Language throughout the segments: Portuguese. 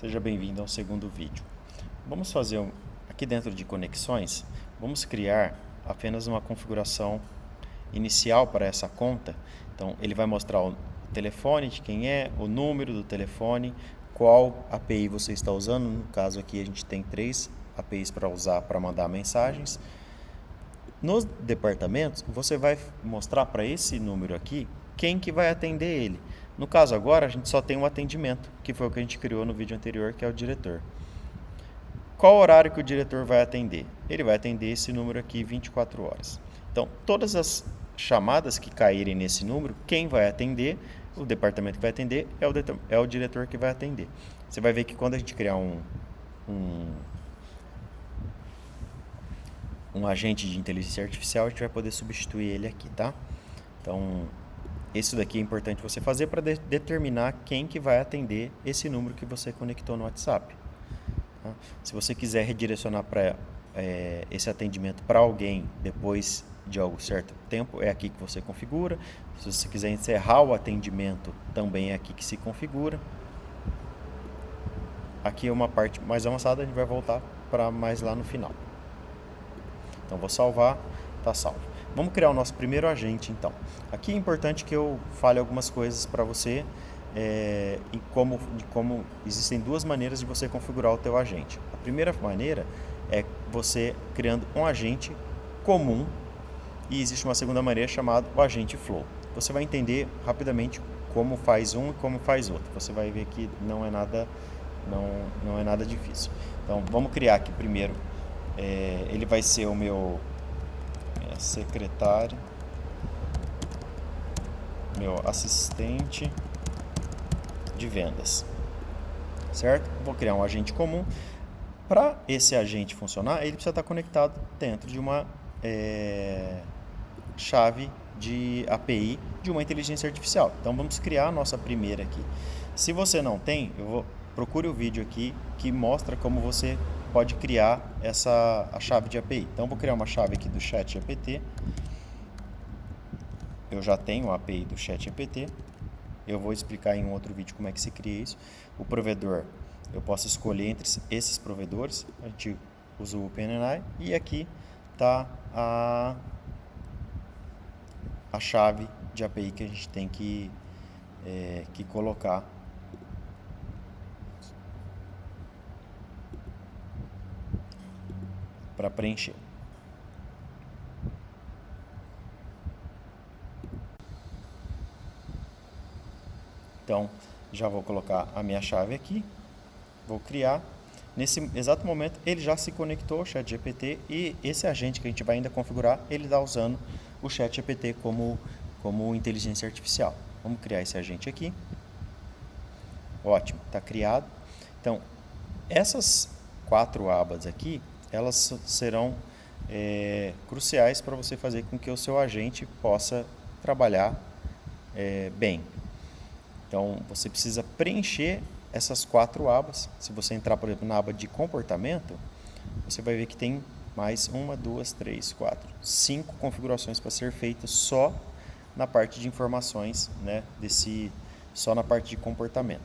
Seja bem-vindo ao segundo vídeo. Vamos fazer aqui dentro de conexões, vamos criar apenas uma configuração inicial para essa conta. Então ele vai mostrar o telefone de quem é, o número do telefone, qual API você está usando. No caso aqui a gente tem 3 APIs para usar para mandar mensagens. Nos departamentos você vai mostrar para esse número aqui quem que vai atender ele. No caso agora a gente só tem um atendimento, que foi o que a gente criou no vídeo anterior, que é o diretor. Qual horário que o diretor vai atender? Ele vai atender esse número aqui 24 horas. Então, todas as chamadas que caírem nesse número, quem vai atender, o departamento que vai atender, é o diretor que vai atender. Você vai ver que quando a gente criar um agente de inteligência artificial, a gente vai poder substituir ele aqui, tá? Então, isso daqui é importante você fazer para determinar quem que vai atender esse número que você conectou no WhatsApp. Tá? Se você quiser redirecionar esse atendimento para alguém depois de algum certo tempo, é aqui que você configura. Se você quiser encerrar o atendimento, também é aqui que se configura. Aqui é uma parte mais avançada, a gente vai voltar para mais lá no final. Então vou salvar, tá salvo. Vamos criar o nosso primeiro agente então. Aqui é importante que eu fale algumas coisas para você de como existem duas maneiras de você configurar o teu agente. A primeira maneira é você criando um agente comum e existe uma segunda maneira chamada o agente flow. Você vai entender rapidamente como faz um e como faz outro. Você vai ver que não é nada difícil. Então vamos criar aqui primeiro. Ele vai ser o meu secretário, meu assistente de vendas, certo? Vou criar um agente comum. Para esse agente funcionar, ele precisa estar conectado dentro de uma chave de API de uma inteligência artificial. Então vamos criar a nossa primeira aqui. Se você não tem, procure o vídeo aqui que mostra como você pode criar a chave de API. Então vou criar uma chave aqui do ChatGPT. Eu já tenho a API do ChatGPT. Eu vou explicar em um outro vídeo como é que se cria isso. O provedor, eu posso escolher entre esses provedores. A gente usa o OpenAI e aqui está a chave de API que a gente tem que colocar para preencher. Então, já vou colocar a minha chave aqui, vou criar. Nesse exato momento, ele já se conectou ao ChatGPT e esse agente que a gente vai ainda configurar, ele está usando o ChatGPT como inteligência artificial. Vamos criar esse agente aqui. Ótimo, está criado. Então, essas 4 abas aqui, elas serão cruciais para você fazer com que o seu agente possa trabalhar bem. Então, você precisa preencher essas 4 abas. Se você entrar, por exemplo, na aba de comportamento, você vai ver que tem mais 1, 2, 3, 4, 5 configurações para ser feitas só na parte de informações, né, só na parte de comportamento.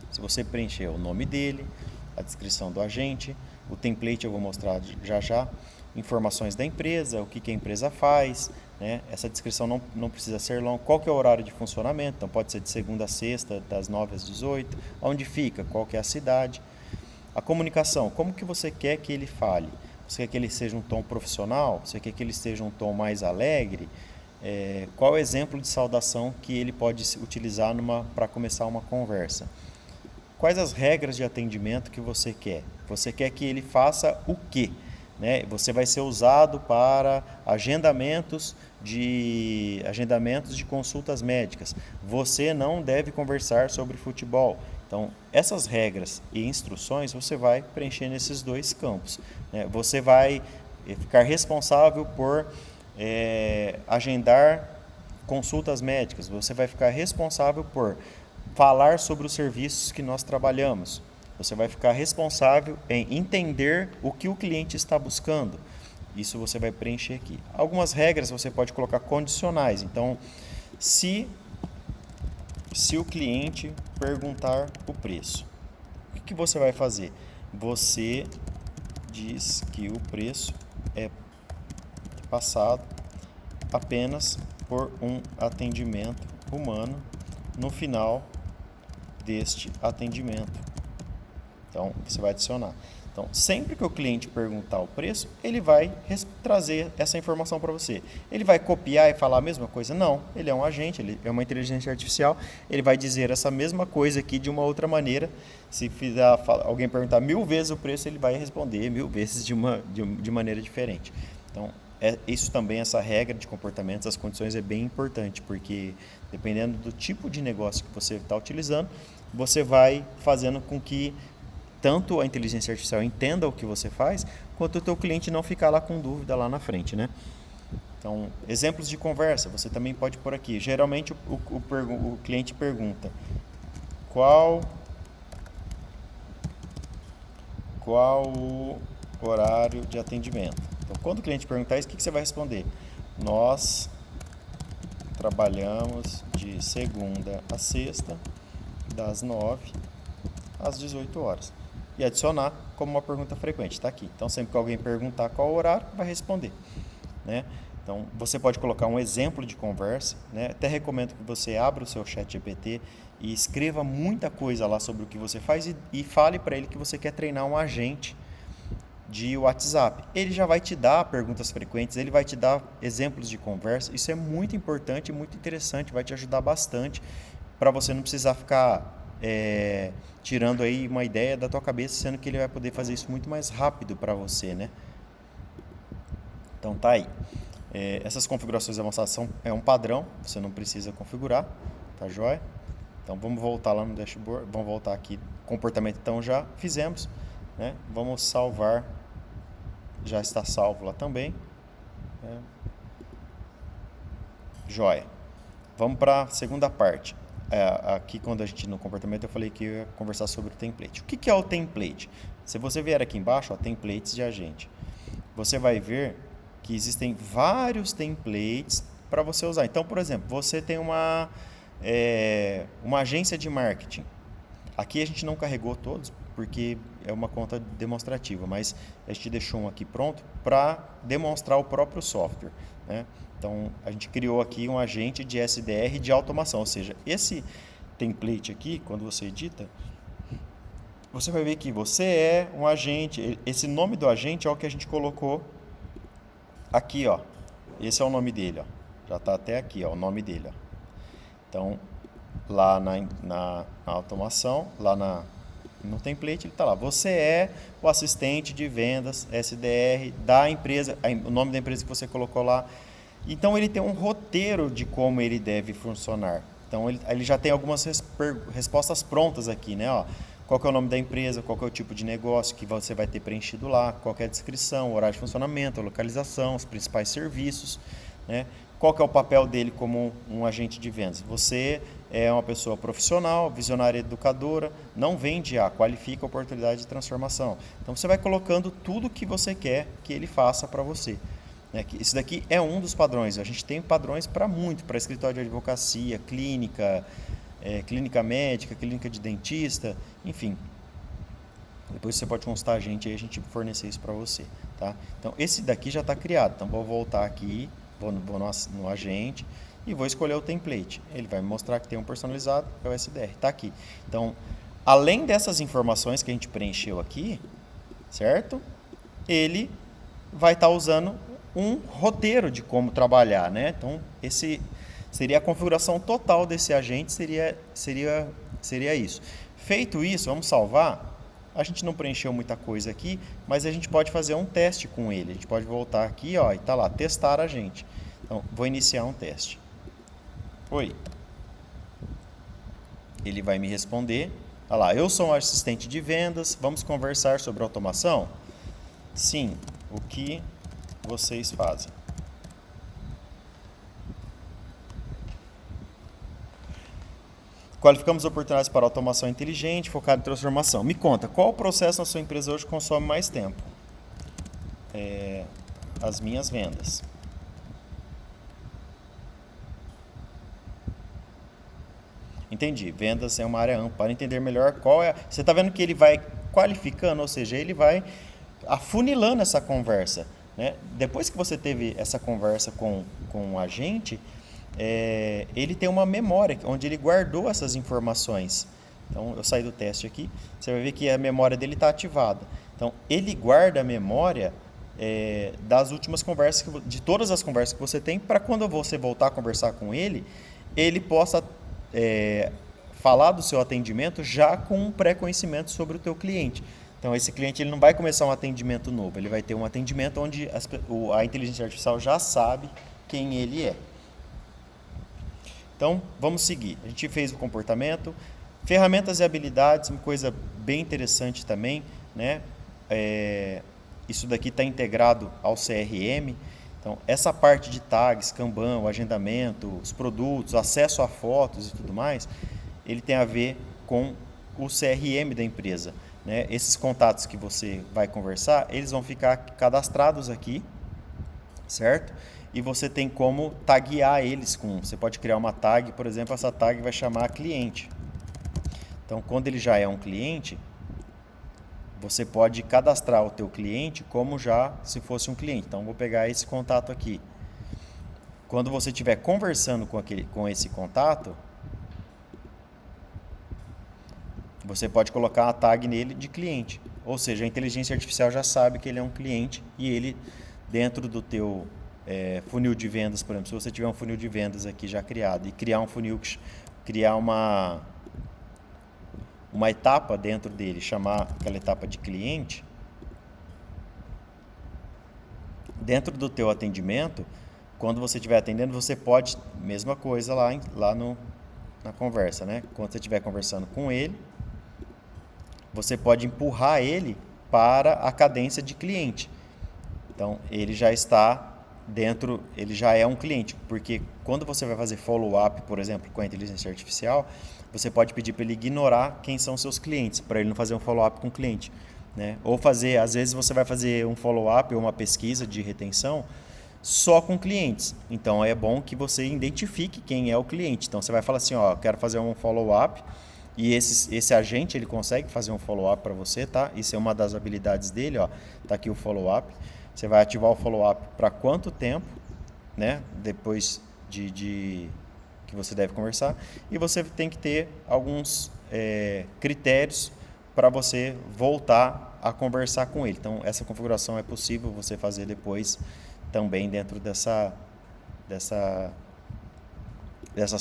Se você preencher o nome dele, a descrição do agente, o template eu vou mostrar já, informações da empresa, o que a empresa faz, né? Essa descrição não precisa ser longa. Qual que é o horário de funcionamento? Então pode ser de segunda a sexta, das 9 às 18. Onde fica? Qual que é a cidade? A comunicação, como que você quer que ele fale? Você quer que ele seja um tom profissional? Você quer que ele seja um tom mais alegre? Qual é o exemplo de saudação que ele pode utilizar para começar uma conversa? Quais as regras de atendimento que você quer? Você quer que ele faça o quê? Né? Você vai ser usado para agendamentos de consultas médicas. Você não deve conversar sobre futebol. Então, essas regras e instruções você vai preencher nesses 2 campos. Né? Você vai ficar responsável por agendar consultas médicas. Você vai ficar responsável por falar sobre os serviços que nós trabalhamos. Você vai ficar responsável em entender o que o cliente está buscando. Isso você vai preencher aqui. Algumas regras você pode colocar condicionais. Então, se o cliente perguntar o preço, O que você vai fazer? Você diz que o preço é passado apenas por um atendimento humano no final deste atendimento. Então, você vai adicionar. Então, sempre que o cliente perguntar o preço, ele vai trazer essa informação para você. Ele vai copiar e falar a mesma coisa? Não, ele é um agente, ele é uma inteligência artificial, ele vai dizer essa mesma coisa aqui de uma outra maneira. Se fizer alguém perguntar 1000 vezes o preço, ele vai responder 1000 vezes de maneira diferente. Então, isso também, essa regra de comportamentos, as condições é bem importante, porque dependendo do tipo de negócio que você está utilizando, você vai fazendo com que tanto a inteligência artificial entenda o que você faz, quanto o teu cliente não ficar lá com dúvida lá na frente, né? Então, exemplos de conversa, você também pode pôr aqui. Geralmente o cliente pergunta qual o horário de atendimento. Então, quando o cliente perguntar isso, o que você vai responder? Nós trabalhamos de segunda a sexta, das 9 às 18 horas. E adicionar como uma pergunta frequente, está aqui. Então, sempre que alguém perguntar qual o horário, vai responder, né? Então, você pode colocar um exemplo de conversa, né? Até recomendo que você abra o seu chat GPT e escreva muita coisa lá sobre o que você faz e fale para ele que você quer treinar um agente de WhatsApp. Ele já vai te dar perguntas frequentes, ele vai te dar exemplos de conversa. Isso é muito importante e muito interessante, vai te ajudar bastante para você não precisar ficar tirando aí uma ideia da tua cabeça, sendo que ele vai poder fazer isso muito mais rápido para você, né? Então tá aí. Essas configurações avançadas é um padrão, você não precisa configurar, tá joia? Então vamos voltar lá no dashboard, vamos voltar aqui, comportamento então já fizemos, né? Vamos salvar, já está salvo lá também, né? Joia. Vamos para a segunda parte. Aqui quando a gente no comportamento eu falei que eu ia conversar sobre o template. O que é o template? Se você vier aqui embaixo, ó, templates de agente, você vai ver que existem vários templates para você usar. Então, por exemplo, você tem uma agência de marketing. Aqui a gente não carregou todos porque é uma conta demonstrativa, mas a gente deixou um aqui pronto para demonstrar o próprio software, né? Então, a gente criou aqui um agente de SDR de automação, ou seja, esse template aqui, quando você edita, você vai ver que você é um agente, esse nome do agente é o que a gente colocou aqui, ó. Esse é o nome dele, ó. Já está até aqui, ó, o nome dele, ó. Então, lá na automação, lá no template, ele está lá. Você é o assistente de vendas SDR da empresa, o nome da empresa que você colocou lá. Então, ele tem um roteiro de como ele deve funcionar. Então, ele já tem algumas respostas prontas aqui, né? Ó, qual que é o nome da empresa, qual que é o tipo de negócio que você vai ter preenchido lá, qual que é a descrição, horário de funcionamento, a localização, os principais serviços, né? Qual que é o papel dele como um agente de vendas? Você é uma pessoa profissional, visionária educadora, não vende qualifica a oportunidade de transformação. Então, você vai colocando tudo que você quer que ele faça para você. Isso daqui é um dos padrões. A gente tem padrões para muito, para escritório de advocacia, clínica, clínica médica, clínica de dentista, enfim. Depois você pode consultar a gente e a gente fornecer isso para você, tá? Então, esse daqui já está criado. Então, vou voltar aqui, vou no agente e vou escolher o template. Ele vai me mostrar que tem um personalizado, é o SDR, está aqui. Então, além dessas informações que a gente preencheu aqui, certo? Ele vai estar usando um roteiro de como trabalhar, né? Então, esse seria a configuração total desse agente, seria isso. Feito isso, vamos salvar. A gente não preencheu muita coisa aqui, mas a gente pode fazer um teste com ele. A gente pode voltar aqui, ó, e tá lá, testar agente. Então, vou iniciar um teste. Oi. Ele vai me responder. Olha lá, eu sou um assistente de vendas, vamos conversar sobre automação? Sim. O que vocês fazem? Qualificamos oportunidades para automação inteligente, focado em transformação. Me conta, qual processo na sua empresa hoje consome mais tempo? As minhas vendas. Entendi. Vendas é uma área ampla. Para entender melhor qual é. Você está vendo que ele vai qualificando, ou seja, ele vai afunilando essa conversa, né? Depois que você teve essa conversa com o agente, ele tem uma memória onde ele guardou essas informações. Então, eu saí do teste aqui, você vai ver que a memória dele está ativada. Então, ele guarda a memória das últimas conversas, de todas as conversas que você tem, para quando você voltar a conversar com ele, ele possa falar do seu atendimento já com um pré-conhecimento sobre o teu cliente. Então, esse cliente ele não vai começar um atendimento novo, ele vai ter um atendimento onde a inteligência artificial já sabe quem ele é. Então, vamos seguir. A gente fez o comportamento, ferramentas e habilidades, uma coisa bem interessante também, né? Isso daqui está integrado ao CRM. Então, essa parte de tags, Kanban, o agendamento, os produtos, acesso a fotos e tudo mais, ele tem a ver com o CRM da empresa, né? Esses contatos que você vai conversar, eles vão ficar cadastrados aqui, certo? E você tem como taguear eles você pode criar uma tag, por exemplo, essa tag vai chamar cliente. Então, quando ele já é um cliente, você pode cadastrar o teu cliente como já se fosse um cliente. Então, vou pegar esse contato aqui. Quando você estiver conversando com esse contato, você pode colocar a tag nele de cliente. Ou seja, a inteligência artificial já sabe que ele é um cliente e ele, dentro do teu funil de vendas, por exemplo, se você tiver um funil de vendas aqui já criado e criar um funil, criar uma etapa dentro dele, chamar aquela etapa de cliente, dentro do teu atendimento, quando você estiver atendendo, você pode, mesma coisa lá na conversa, né? Quando você estiver conversando com ele, você pode empurrar ele para a cadência de cliente. Então, ele já está dentro, ele já é um cliente, porque quando você vai fazer follow-up, por exemplo, com a inteligência artificial, você pode pedir para ele ignorar quem são seus clientes, para ele não fazer um follow-up com o cliente, né? Ou às vezes você vai fazer um follow-up ou uma pesquisa de retenção só com clientes. Então, é bom que você identifique quem é o cliente. Então, você vai falar assim, ó, quero fazer um follow-up, e esse agente ele consegue fazer um follow-up para você, tá? Isso é uma das habilidades dele, ó. Tá aqui o follow-up. Você vai ativar o follow-up para quanto tempo, né? Depois que você deve conversar. E você tem que ter alguns critérios para você voltar a conversar com ele. Então, essa configuração é possível você fazer depois também dentro dessas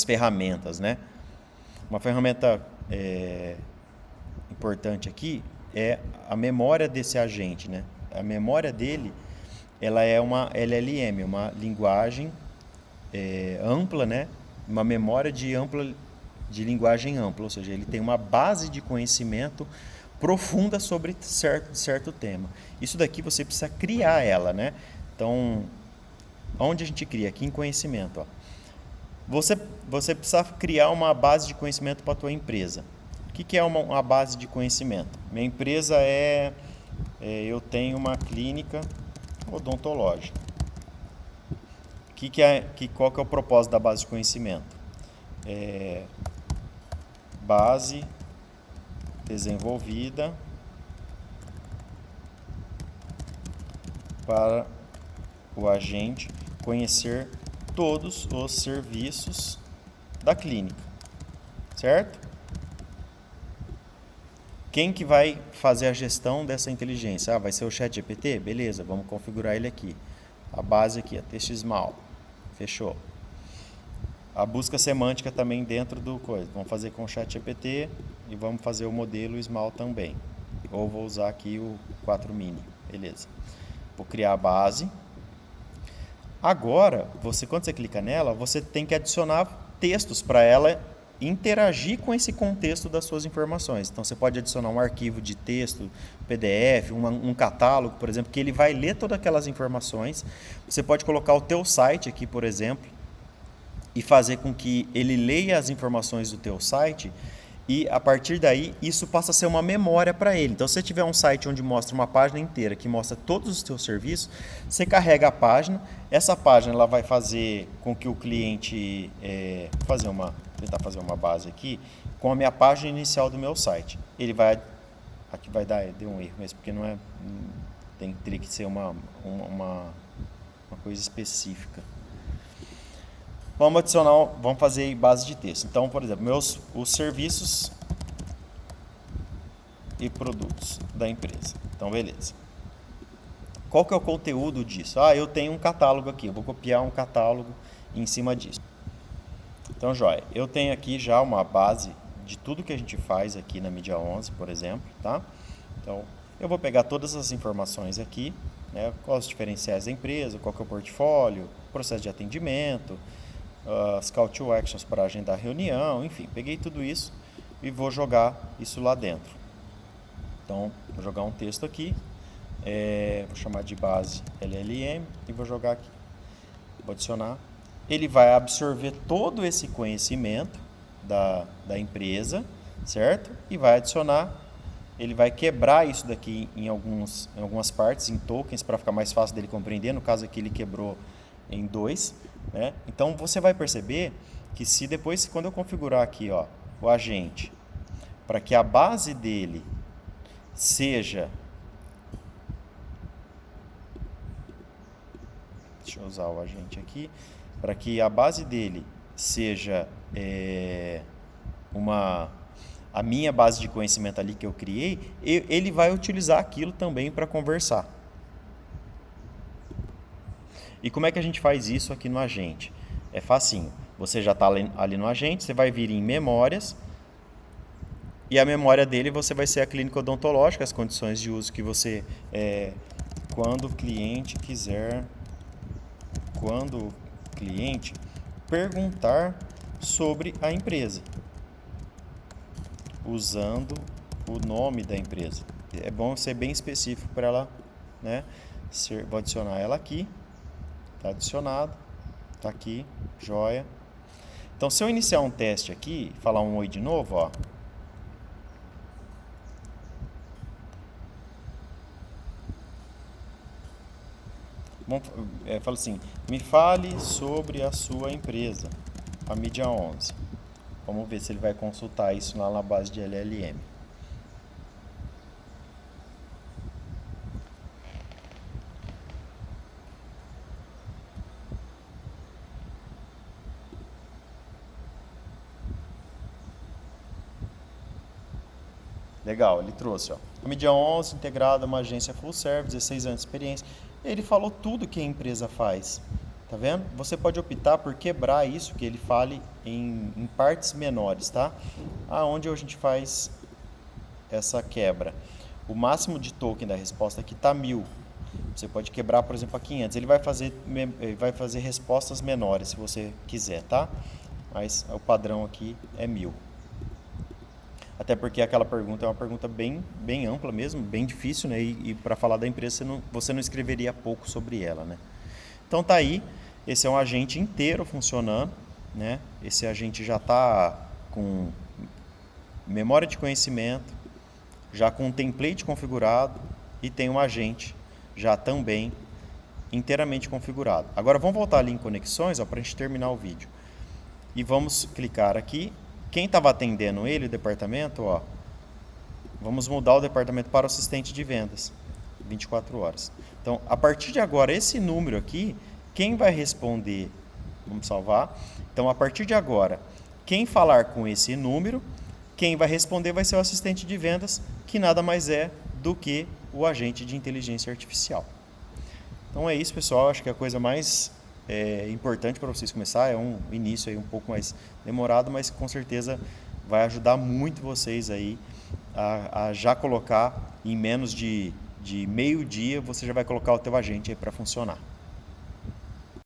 ferramentas, né? Uma ferramenta importante aqui é a memória desse agente, né? A memória dele, ela é uma LLM, uma linguagem ampla, né? Uma memória de linguagem ampla, ou seja, ele tem uma base de conhecimento profunda sobre certo tema. Isso daqui você precisa criar ela, né? Então, onde a gente cria? Aqui em conhecimento, ó. Você precisa criar uma base de conhecimento para a tua empresa. O que é uma base de conhecimento? Minha empresa eu tenho uma clínica odontológica. Qual que é o propósito da base de conhecimento? Base desenvolvida para o agente conhecer todos os serviços da clínica, certo? Quem que vai fazer a gestão dessa inteligência? Vai ser o ChatGPT? Beleza, vamos configurar ele aqui. A base aqui, a TXMAL. Fechou. A busca semântica também dentro do coisa. Vamos fazer com o ChatGPT e vamos fazer o modelo SMAL também. Ou vou usar aqui o 4 Mini. Beleza. Vou criar a base. Agora, quando você clica nela, você tem que adicionar textos para ela interagir com esse contexto das suas informações. Então, você pode adicionar um arquivo de texto, PDF, um catálogo, por exemplo, que ele vai ler todas aquelas informações. Você pode colocar o teu site aqui, por exemplo, e fazer com que ele leia as informações do teu site e, a partir daí, isso passa a ser uma memória para ele. Então, se você tiver um site onde mostra uma página inteira, que mostra todos os teus serviços, você carrega a página, essa página ela vai fazer com que o cliente fazer uma tentar fazer uma base aqui com a minha página inicial do meu site. Ele vai, aqui vai dar, deu um erro mesmo, porque não é, teria que ser uma coisa específica. Vamos adicionar, vamos fazer base de texto. Então, por exemplo, os serviços e produtos da empresa. Então, beleza. Qual que é o conteúdo disso? Eu tenho um catálogo aqui, eu vou copiar um catálogo em cima disso. Então, joia, eu tenho aqui já uma base de tudo que a gente faz aqui na Mídia 11, por exemplo, tá? Então, eu vou pegar todas as informações aqui, né? Quais os diferenciais da empresa, qual que é o portfólio, processo de atendimento, as call to actions para agendar reunião, enfim, peguei tudo isso e vou jogar isso lá dentro. Então, vou jogar um texto aqui, vou chamar de base LLM e vou jogar aqui. Vou adicionar. Ele vai absorver todo esse conhecimento da empresa, certo? E vai adicionar, ele vai quebrar isso daqui em algumas partes, em tokens, para ficar mais fácil dele compreender. No caso aqui ele quebrou em 2, né? Então você vai perceber que se depois, quando eu configurar aqui, ó, o agente, para que a base dele seja, deixa eu usar o agente aqui, para que a base dele seja a minha base de conhecimento ali que eu criei, ele vai utilizar aquilo também para conversar. E como é que a gente faz isso aqui no agente? É facinho. Você já está ali no agente, você vai vir em memórias, e a memória dele você vai ser a clínica odontológica, as condições de uso que você... quando o cliente perguntar sobre a empresa, usando o nome da empresa. É bom ser bem específico para ela, né? Vou adicionar ela aqui. Está adicionado. Está aqui. Joia. Então, se eu iniciar um teste aqui, falar um oi de novo, ó. Fala assim, me fale sobre a sua empresa, a Mídia 11. Vamos ver se ele vai consultar isso lá na base de LLM. Legal, ele trouxe, ó. A Mídia 11, integrada a uma agência full service, 16 anos de experiência. Ele falou tudo que a empresa faz. Tá vendo? Você pode optar por quebrar isso, que ele fale em partes menores, tá? Aonde a gente faz essa quebra? O máximo de token da resposta aqui está 1000. Você pode quebrar, por exemplo, a 500. Ele vai fazer respostas menores, se você quiser, tá? Mas o padrão aqui é 1000. Até porque aquela pergunta é uma pergunta bem ampla mesmo, bem difícil, né? E para falar da empresa, você não escreveria pouco sobre ela, né? Então tá aí, esse é um agente inteiro funcionando, né? Esse agente já está com memória de conhecimento, já com um template configurado e tem um agente já também inteiramente configurado. Agora vamos voltar ali em conexões para a gente terminar o vídeo. E vamos clicar aqui. Quem estava atendendo ele, o departamento, ó, vamos mudar o departamento para o assistente de vendas, 24 horas. Então, a partir de agora, esse número aqui, quem vai responder, vamos salvar. Então, a partir de agora, quem falar com esse número, quem vai responder vai ser o assistente de vendas, que nada mais é do que o agente de inteligência artificial. Então é isso, pessoal. Acho que a coisa mais importante para vocês começar é um início aí um pouco mais demorado, mas com certeza vai ajudar muito vocês aí a já colocar em menos de meio dia, você já vai colocar o teu agente aí para funcionar.